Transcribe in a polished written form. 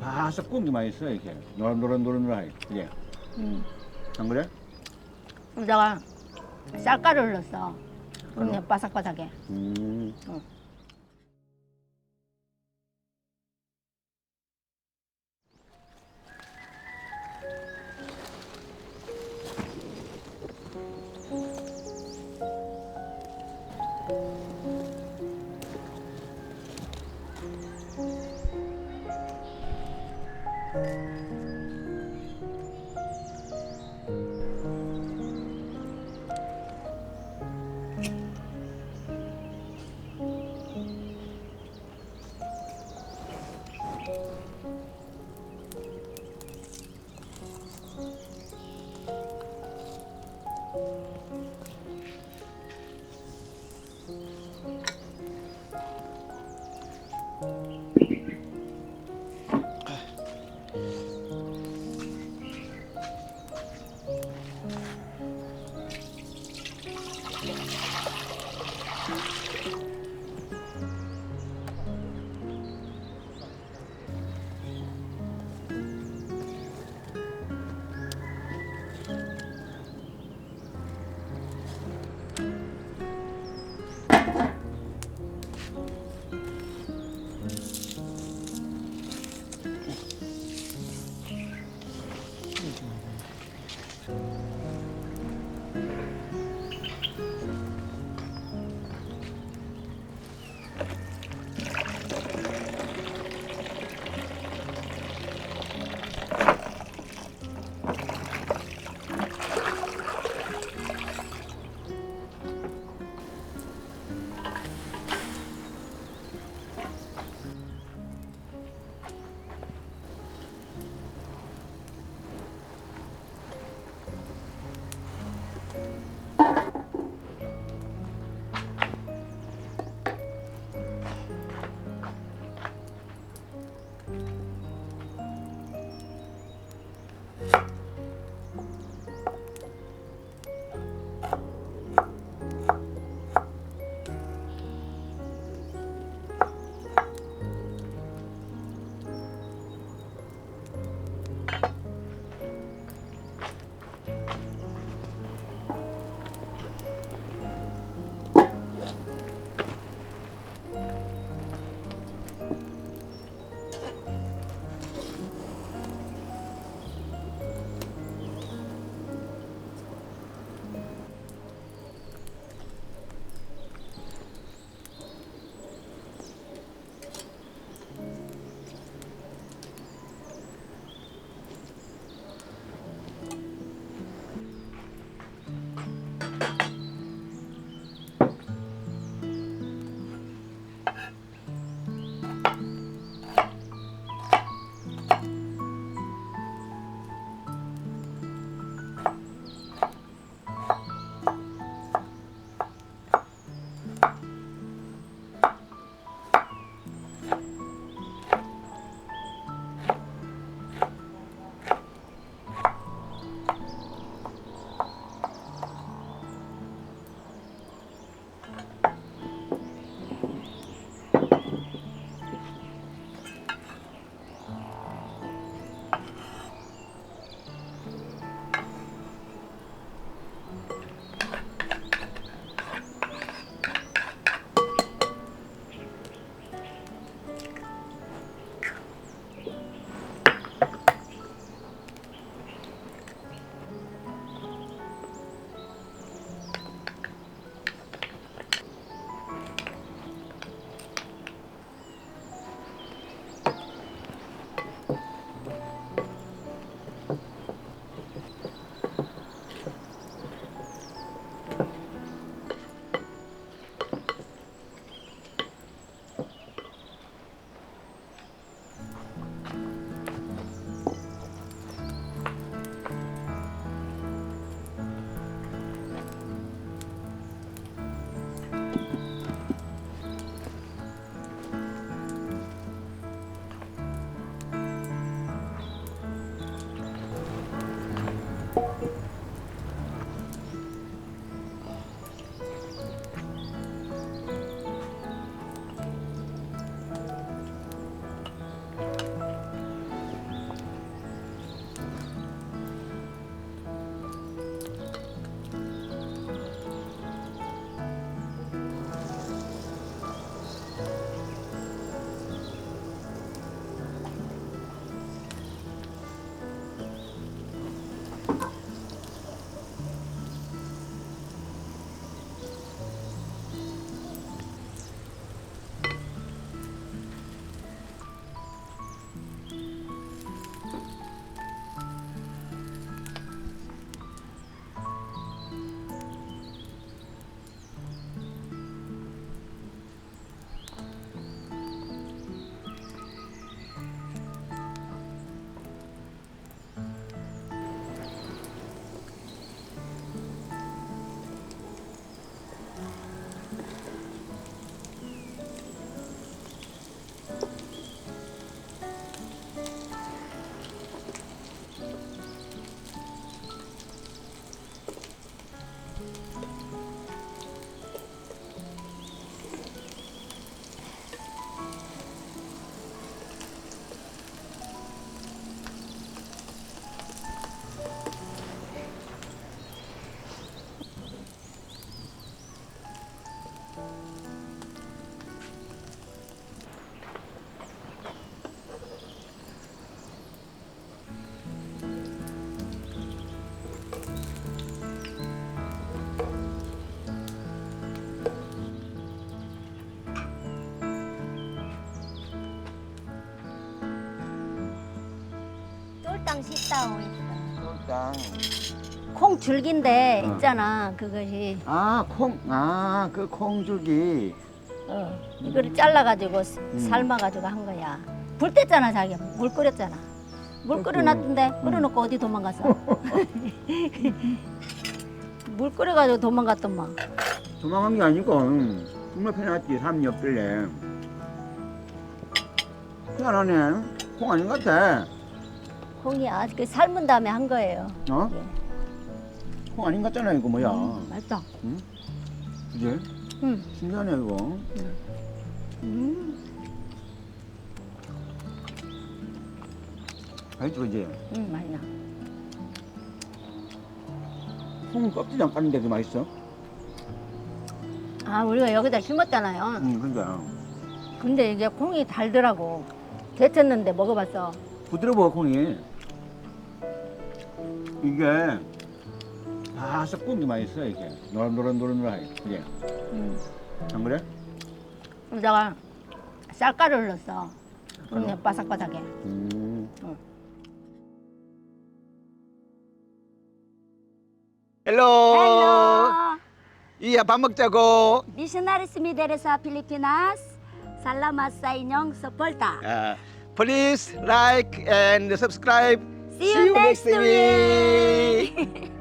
바삭 구운 게 맛있어 이렇게 노릇노릇노릇하게 그게 음. 안 그래? 내가 쌀가루를 넣었어. 쌀가루? 그냥 바삭바삭해. 음. 맛있다, 맛있다. 그러니까. 콩 줄기인데 어. 있잖아, 그것이. 그 콩줄기. 이거를 잘라가지고 삶아가지고 한 거야. 불 뗐잖아, 자기. 물 끓였잖아. 물 끓여놨던데 끓여놓고 어디 도망갔어? 물 끓여가지고 도망갔더만. 도망간 게 아니고 정말 편했지. 삶이 없길래. 희한하네. 콩 아닌 것 같아. 콩이야. 그 삶은 다음에 한 거예요. 어? 예. 콩 아닌 것 같잖아 이거 뭐야. 맛있다. 응? 그지? 응. 신기하네 이거. 맛있지 그지? 맛있나. 콩은 껍질 안 까는데도 맛있어? 아, 우리가 여기다 심었잖아요. 그러니까. 근데 이게 콩이 달더라고. 데쳤는데 먹어봤어. 부드러워 콩이. 이게 다 섞은 게 맛있어 이게. 노릇노릇하게. 그지? 안 그래? 내가 쌀가루를 넣었어. 그러면 바삭바삭해. 헬로. Hello, 이야 밥 먹자고. missionaries mi dari sa Pilipinas. Salamat sa inyong suporta. Please like and subscribe. See you next week.